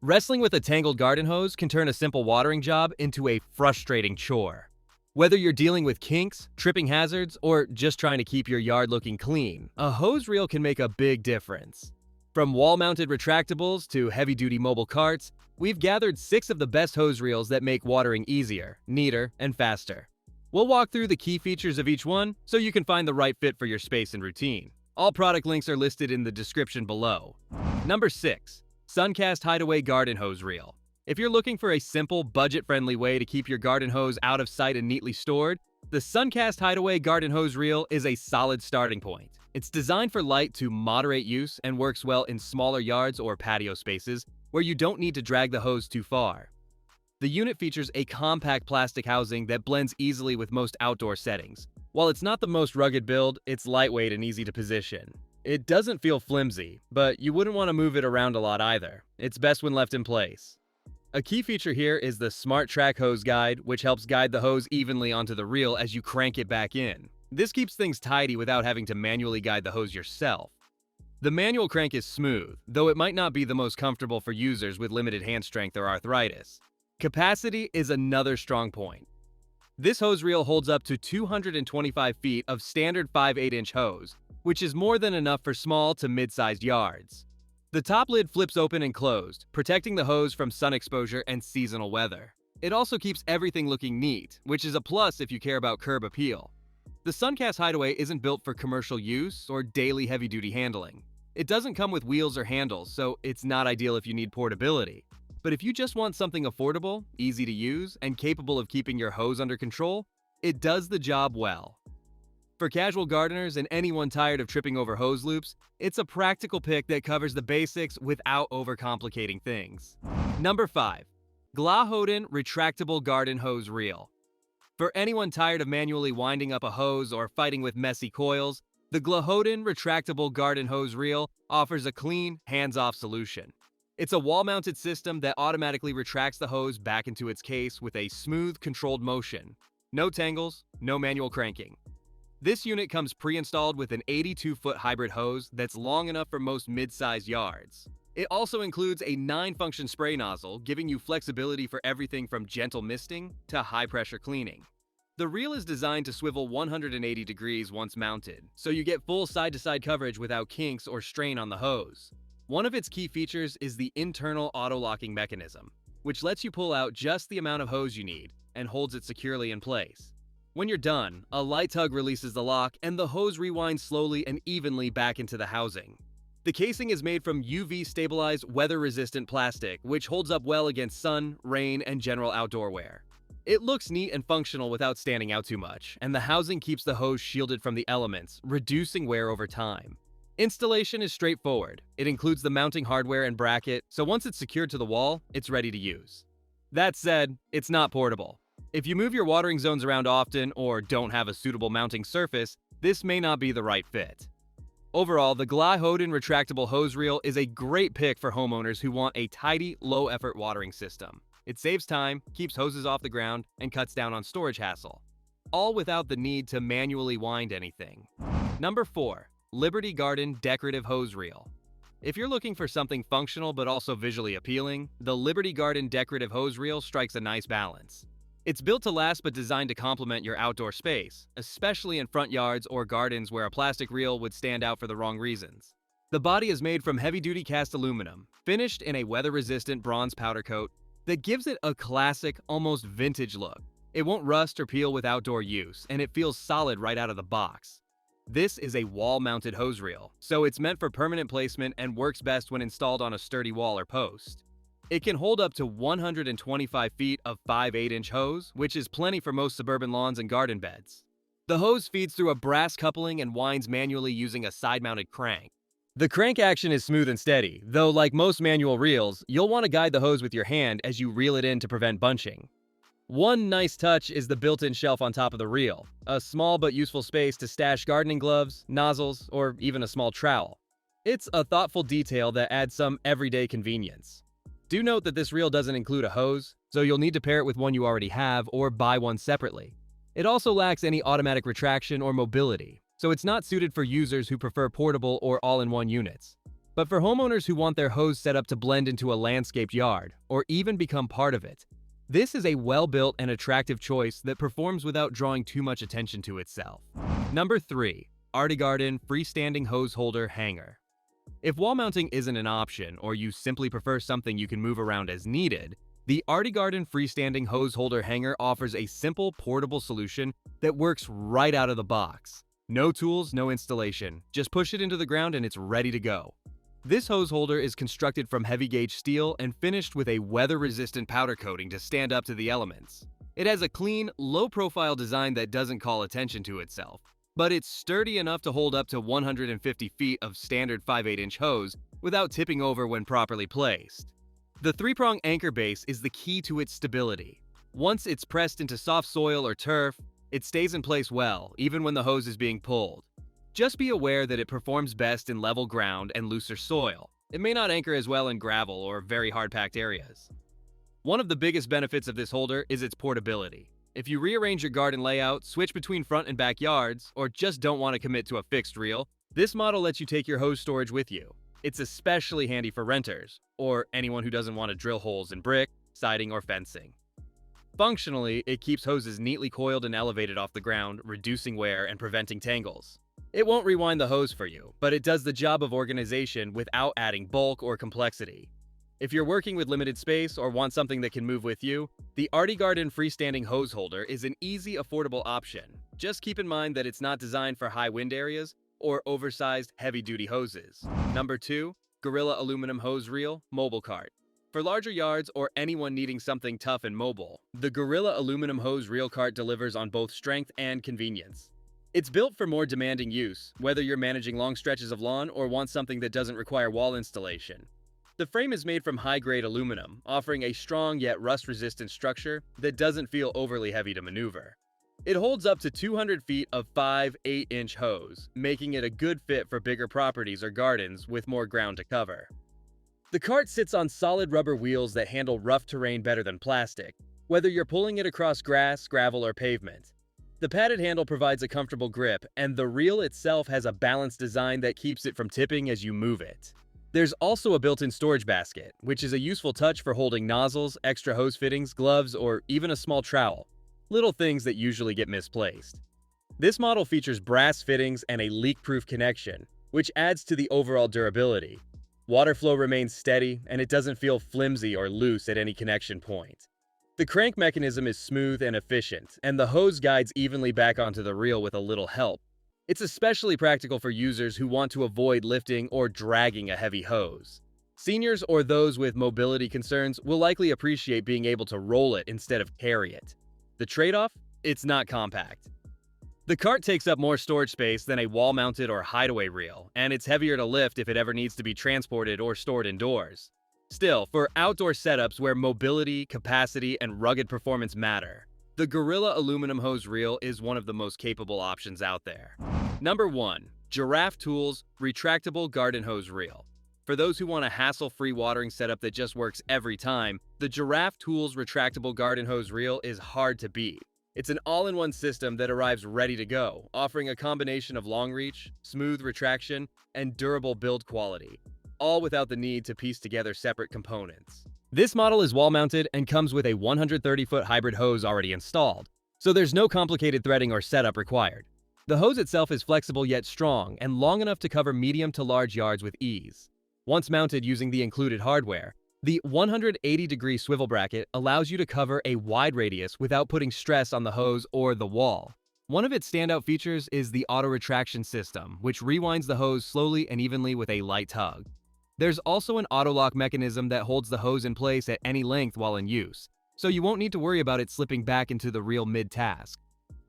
Wrestling with a tangled garden hose can turn a simple watering job into a frustrating chore. Whether you're dealing with kinks, tripping hazards, or just trying to keep your yard looking clean, a hose reel can make a big difference. From wall-mounted retractables to heavy-duty mobile carts, we've gathered 6 of the best hose reels that make watering easier, neater, and faster. We'll walk through the key features of each one so you can find the right fit for your space and routine. All product links are listed in the description below. Number 6. Suncast Hideway Garden Hose Reel. If you're looking for a simple, budget-friendly way to keep your garden hose out of sight and neatly stored, the Suncast Hideway Garden Hose Reel is a solid starting point. It's designed for light to moderate use and works well in smaller yards or patio spaces where you don't need to drag the hose too far. The unit features a compact plastic housing that blends easily with most outdoor settings. While it's not the most rugged build, it's lightweight and easy to position. It doesn't feel flimsy, but you wouldn't want to move it around a lot either. It's best when left in place. A key feature here is the Smart Track Hose Guide, which helps guide the hose evenly onto the reel as you crank it back in. This keeps things tidy without having to manually guide the hose yourself. The manual crank is smooth, though it might not be the most comfortable for users with limited hand strength or arthritis. Capacity is another strong point. This hose reel holds up to 225 feet of standard 5/8-inch hose, which is more than enough for small to mid-sized yards. The top lid flips open and closed, protecting the hose from sun exposure and seasonal weather. It also keeps everything looking neat, which is a plus if you care about curb appeal. The Suncast Hideaway isn't built for commercial use or daily heavy-duty handling. It doesn't come with wheels or handles, so it's not ideal if you need portability. But if you just want something affordable, easy to use, and capable of keeping your hose under control, it does the job well. For casual gardeners and anyone tired of tripping over hose loops, it's a practical pick that covers the basics without overcomplicating things. Number 5. Gloden Retractable Garden Hose Reel. For anyone tired of manually winding up a hose or fighting with messy coils, the Gloden Retractable Garden Hose Reel offers a clean, hands-off solution. It's a wall-mounted system that automatically retracts the hose back into its case with a smooth, controlled motion. No tangles, no manual cranking. This unit comes pre-installed with an 82-foot hybrid hose that's long enough for most mid-sized yards. It also includes a 9-function spray nozzle, giving you flexibility for everything from gentle misting to high-pressure cleaning. The reel is designed to swivel 180 degrees once mounted, so you get full side-to-side coverage without kinks or strain on the hose. One of its key features is the internal auto-locking mechanism, which lets you pull out just the amount of hose you need and holds it securely in place. When you're done, a light tug releases the lock and the hose rewinds slowly and evenly back into the housing. The casing is made from UV-stabilized, weather-resistant plastic, which holds up well against sun, rain, and general outdoor wear. It looks neat and functional without standing out too much, and the housing keeps the hose shielded from the elements, reducing wear over time. Installation is straightforward. It includes the mounting hardware and bracket, so once it's secured to the wall, it's ready to use. That said, it's not portable. If you move your watering zones around often or don't have a suitable mounting surface, this may not be the right fit. Overall, the Gloden Retractable Hose Reel is a great pick for homeowners who want a tidy, low-effort watering system. It saves time, keeps hoses off the ground, and cuts down on storage hassle, all without the need to manually wind anything. Number 4. Liberty Garden Decorative Hose Reel. If you're looking for something functional but also visually appealing, the Liberty Garden Decorative Hose Reel strikes a nice balance. It's built to last but designed to complement your outdoor space, especially in front yards or gardens where a plastic reel would stand out for the wrong reasons. The body is made from heavy-duty cast aluminum, finished in a weather-resistant bronze powder coat that gives it a classic, almost vintage look. It won't rust or peel with outdoor use, and it feels solid right out of the box. This is a wall-mounted hose reel, so it's meant for permanent placement and works best when installed on a sturdy wall or post. It can hold up to 125 feet of 5/8-inch hose, which is plenty for most suburban lawns and garden beds. The hose feeds through a brass coupling and winds manually using a side-mounted crank. The crank action is smooth and steady, though like most manual reels, you'll want to guide the hose with your hand as you reel it in to prevent bunching. One nice touch is the built-in shelf on top of the reel, a small but useful space to stash gardening gloves, nozzles, or even a small trowel. It's a thoughtful detail that adds some everyday convenience. Do note that this reel doesn't include a hose, so you'll need to pair it with one you already have or buy one separately. It also lacks any automatic retraction or mobility, so it's not suited for users who prefer portable or all-in-one units. But for homeowners who want their hose set up to blend into a landscaped yard, or even become part of it, this is a well-built and attractive choice that performs without drawing too much attention to itself. Number 3. Arty Garden Freestanding Hose Holder Hanger. If wall mounting isn't an option, or you simply prefer something you can move around as needed, the Arty Garden Freestanding Hose Holder Hanger offers a simple, portable solution that works right out of the box. No tools, no installation. Just push it into the ground and it's ready to go. This hose holder is constructed from heavy-gauge steel and finished with a weather-resistant powder coating to stand up to the elements. It has a clean, low-profile design that doesn't call attention to itself, but it's sturdy enough to hold up to 150 feet of standard 5/8-inch hose without tipping over when properly placed. The 3-prong anchor base is the key to its stability. Once it's pressed into soft soil or turf, it stays in place well, even when the hose is being pulled. Just be aware that it performs best in level ground and looser soil. It may not anchor as well in gravel or very hard-packed areas. One of the biggest benefits of this holder is its portability. If you rearrange your garden layout, switch between front and backyards, or just don't want to commit to a fixed reel, this model lets you take your hose storage with you. It's especially handy for renters, or anyone who doesn't want to drill holes in brick, siding, or fencing. Functionally, it keeps hoses neatly coiled and elevated off the ground, reducing wear and preventing tangles. It won't rewind the hose for you, but it does the job of organization without adding bulk or complexity. If you're working with limited space or want something that can move with you, the Arty Garden Freestanding Hose Holder is an easy, affordable option. Just keep in mind that it's not designed for high wind areas or oversized, heavy-duty hoses. Number 2. Gorilla Aluminum Hose Reel Mobile Cart. For larger yards or anyone needing something tough and mobile, the Gorilla Aluminum Hose Reel Cart delivers on both strength and convenience. It's built for more demanding use, whether you're managing long stretches of lawn or want something that doesn't require wall installation. The frame is made from high-grade aluminum, offering a strong yet rust-resistant structure that doesn't feel overly heavy to maneuver. It holds up to 200 feet of 5/8-inch hose, making it a good fit for bigger properties or gardens with more ground to cover. The cart sits on solid rubber wheels that handle rough terrain better than plastic, whether you're pulling it across grass, gravel, or pavement. The padded handle provides a comfortable grip, and the reel itself has a balanced design that keeps it from tipping as you move it. There's also a built-in storage basket, which is a useful touch for holding nozzles, extra hose fittings, gloves, or even a small trowel. Little things that usually get misplaced. This model features brass fittings and a leak-proof connection, which adds to the overall durability. Water flow remains steady, and it doesn't feel flimsy or loose at any connection point. The crank mechanism is smooth and efficient, and the hose guides evenly back onto the reel with a little help. It's especially practical for users who want to avoid lifting or dragging a heavy hose. Seniors or those with mobility concerns will likely appreciate being able to roll it instead of carry it. The trade-off? It's not compact. The cart takes up more storage space than a wall-mounted or hideaway reel, and it's heavier to lift if it ever needs to be transported or stored indoors. Still, for outdoor setups where mobility, capacity, and rugged performance matter, the Gorilla Aluminum Hose Reel is one of the most capable options out there. Number 1. Giraffe Tools Retractable Garden Hose Reel. For those who want a hassle-free watering setup that just works every time, the Giraffe Tools Retractable Garden Hose Reel is hard to beat. It's an all-in-one system that arrives ready to go, offering a combination of long reach, smooth retraction, and durable build quality, all without the need to piece together separate components. This model is wall-mounted and comes with a 130-foot hybrid hose already installed, so there's no complicated threading or setup required. The hose itself is flexible yet strong and long enough to cover medium to large yards with ease. Once mounted using the included hardware, the 180-degree swivel bracket allows you to cover a wide radius without putting stress on the hose or the wall. One of its standout features is the auto-retraction system, which rewinds the hose slowly and evenly with a light tug. There's also an auto-lock mechanism that holds the hose in place at any length while in use, so you won't need to worry about it slipping back into the reel mid-task.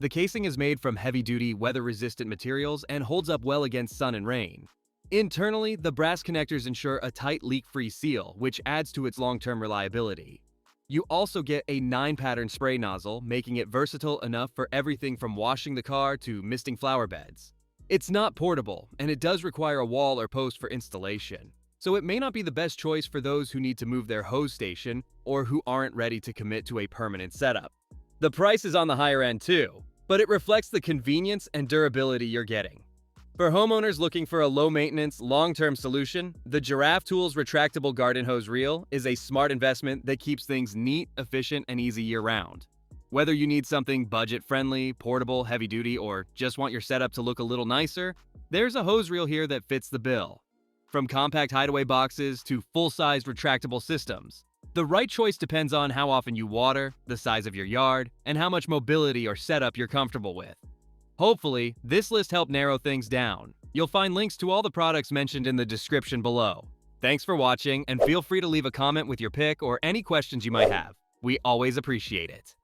The casing is made from heavy-duty, weather-resistant materials and holds up well against sun and rain. Internally, the brass connectors ensure a tight leak-free seal, which adds to its long-term reliability. You also get a 9-pattern spray nozzle, making it versatile enough for everything from washing the car to misting flower beds. It's not portable, and it does require a wall or post for installation, so it may not be the best choice for those who need to move their hose station or who aren't ready to commit to a permanent setup. The price is on the higher end too, but it reflects the convenience and durability you're getting. For homeowners looking for a low-maintenance, long-term solution, the Giraffe Tools Retractable Garden Hose Reel is a smart investment that keeps things neat, efficient, and easy year-round. Whether you need something budget-friendly, portable, heavy-duty, or just want your setup to look a little nicer, there's a hose reel here that fits the bill. From compact Hideaway boxes to full-sized retractable systems, the right choice depends on how often you water, the size of your yard, and how much mobility or setup you're comfortable with. Hopefully, this list helped narrow things down. You'll find links to all the products mentioned in the description below. Thanks for watching, and feel free to leave a comment with your pick or any questions you might have. We always appreciate it.